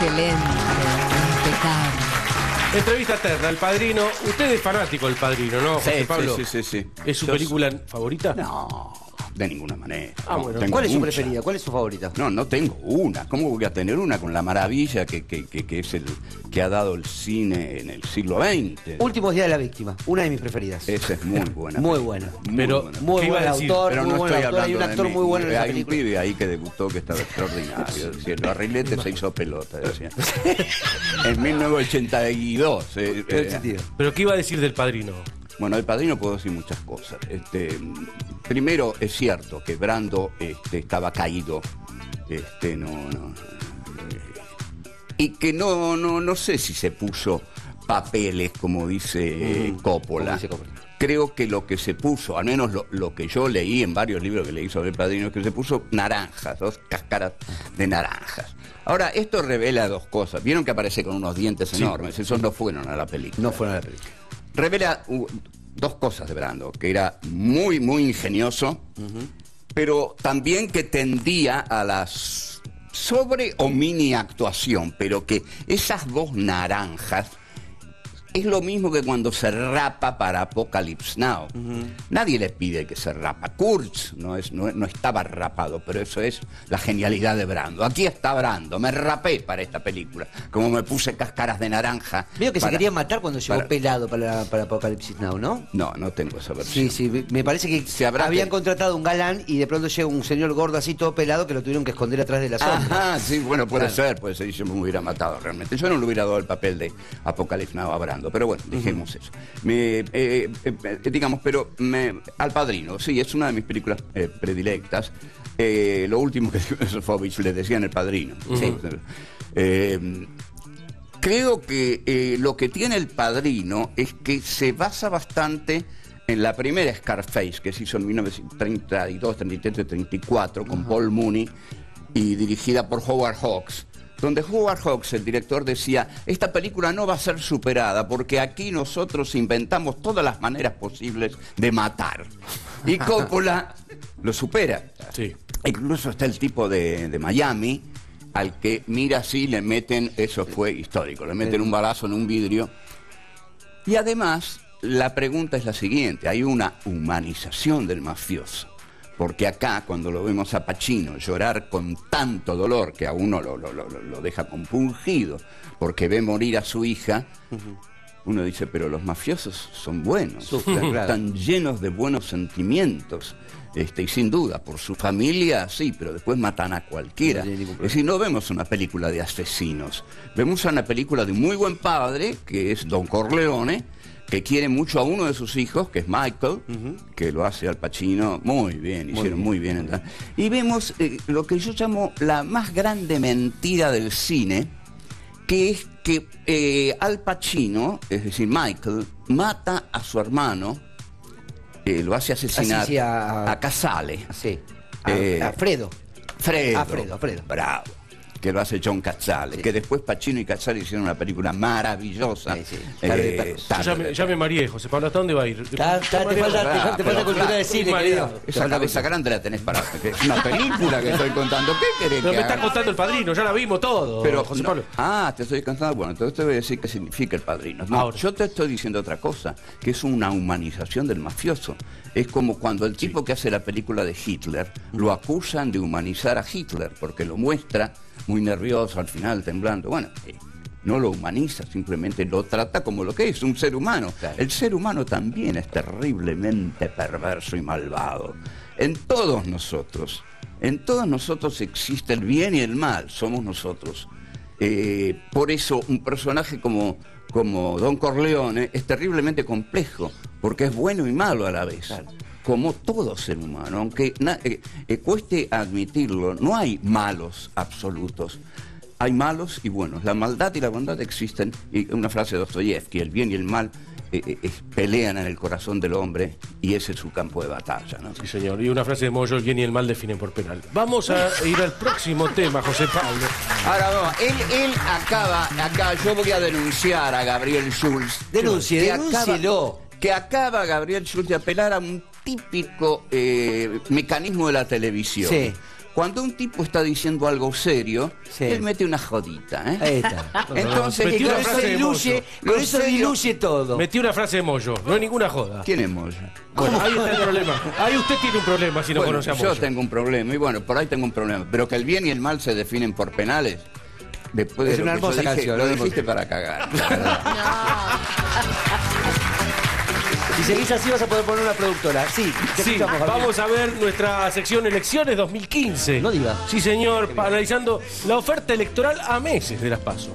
Excelente, impecable. Entrevista terna, El Padrino. Usted es fanático del Padrino, ¿no, José Pablo? Sí. ¿Es su película favorita? No, de ninguna manera. Ah, No, bueno. tengo ¿Cuál es su muchas. preferida? ¿Cuál es su favorita? No tengo una. ¿Cómo voy a tener una con la maravilla que es el que ha dado el cine en el siglo XX? Últimos días de la víctima, una de mis preferidas. Esa es muy buena. Muy buena. Pero, buena. Muy ¿qué iba buen a decir? autor, Pero muy no buen estoy autor. Hay hablando un de actor mí. muy bueno en esa Hay un película. pibe ahí que debutó que estaba extraordinario. Es decir, el barrilete se hizo pelota, decía. En 1982. Qué sentido. ¿Pero qué iba a decir del Padrino? Bueno, del Padrino puedo decir muchas cosas. Primero, es cierto que Brando estaba caído. Y que no sé si se puso papeles, como dice Coppola. Como dice Coppola. Creo que lo que se puso, al menos lo que yo leí en varios libros que leí sobre El Padrino, es que se puso naranjas, 2 cáscaras de naranjas. Ahora, esto revela 2 cosas. Vieron que aparece con unos dientes enormes. Esos no fueron a la película. No fueron a la película. Revela 2 cosas de Brando, que era muy, muy ingenioso, pero también que tendía a las sobre o mini actuación, pero que esas 2 naranjas es lo mismo que cuando se rapa para Apocalypse Now. Nadie le pide que se rapa. Kurtz no estaba rapado, pero eso es la genialidad de Brando. Aquí está Brando, me rapé para esta película, como me puse cáscaras de naranja. Veo que se para- quería matar cuando llegó para- pelado para Apocalipsis Now, ¿no? No tengo esa versión. Sí, me parece que Se habrá habían que- contratado un galán y de pronto llega un señor gordo así todo pelado que lo tuvieron que esconder atrás de la sombra. Ajá, sí, bueno, puede Claro. ser, yo me hubiera matado realmente. Yo no le hubiera dado el papel de Apocalipsis Now a Brando, pero bueno, dejemos eso. Al Padrino, sí, es una de mis películas predilectas. Lo último que dijo Sofovich le decían El Padrino. Sí. Creo que lo que tiene El Padrino es que se basa bastante en la primera Scarface, que se hizo en 1932, 33, 34, con Paul Mooney y dirigida por Howard Hawks, donde Howard Hawks, el director, decía: esta película no va a ser superada porque aquí nosotros inventamos todas las maneras posibles de matar. Y Coppola lo supera. Sí. Incluso está el tipo de Miami, al que mira así, le meten, eso fue histórico, le meten un balazo en un vidrio. Y además, la pregunta es la siguiente: hay una humanización del mafioso. Porque acá, cuando lo vemos a Pacino llorar con tanto dolor que a uno lo deja compungido, porque ve morir a su hija, uno dice, pero los mafiosos son buenos, están llenos de buenos sentimientos. Y sin duda, por su familia, sí, pero después matan a cualquiera. No tiene ningún Es problema. decir, no vemos una película de asesinos. Vemos una película de un muy buen padre, que es Don Corleone, que quiere mucho a uno de sus hijos, que es Michael, que lo hace Al Pacino muy bien, hicieron muy bien. Y vemos lo que yo llamo la más grande mentira del cine, que es que Al Pacino, es decir, Michael, mata a su hermano, lo hace asesinar Así, sí, a Casale. Sí. Fredo. Alfredo. Bravo. Que lo hace John Cazale, que después Pacino y Cazale hicieron una película maravillosa. Sí. Cara de perros. Ya me mareé, José Pablo. ¿Hasta dónde va a ir? Te falta cultura de cine, querido. Esa cabeza grande la tenés para... que es una película que estoy contando. ¿Qué querés Pero que me está haga? contando El Padrino, ya la vimos todo, Pero, José no. Pablo. Te estoy contando. Bueno, entonces te voy a decir qué significa El Padrino. No, Ahora. yo te estoy diciendo otra cosa, que es una humanización del mafioso. Es como cuando el tipo que hace la película de Hitler, lo acusan de humanizar a Hitler, porque lo muestra muy nervioso al final, temblando. Bueno, no lo humaniza, simplemente lo trata como lo que es, un ser humano. Claro. El ser humano también es terriblemente perverso y malvado. En todos nosotros existe el bien y el mal, somos nosotros. Por eso un personaje como Don Corleone es terriblemente complejo, porque es bueno y malo a la vez. Claro. Como todo ser humano, aunque cueste admitirlo, no hay malos absolutos. Hay malos y buenos. La maldad y la bondad existen. Y una frase de Dostoyevsky: el bien y el mal pelean en el corazón del hombre, y ese es su campo de batalla, ¿no? Sí, señor. Y una frase de Moyo: el bien y el mal definen por penal. Vamos a ir al próximo tema, José Pablo. Ahora no, él acá yo voy a denunciar a Gabriel Schulz. Denúncielo. Que acaba Gabriel Schulz de apelar a un típico mecanismo de la televisión. Sí. Cuando un tipo está diciendo algo serio, Sí. él mete una jodita, ¿eh? Ahí está. Entonces, Metí Y una con eso frase de diluye, Moyo. con eso diluye todo. Metí una frase de Moyo, no hay ninguna joda. ¿quién es Moya? Bueno, ahí está el problema. Ahí usted tiene un problema si no Bueno, conoce a yo Moyo. tengo un problema, y bueno, por ahí tengo un problema. Pero que el bien y el mal se definen por penales, después de Es lo una que yo hermosa dije, canción, lo una dijiste hermosa. para cagar. la verdad. Si seguís así vas a poder poner una productora. Sí, te Sí, escuchamos, Gabriel. vamos a ver nuestra sección Elecciones 2015. No diga. Sí, señor, analizando la oferta electoral a meses de las PASO.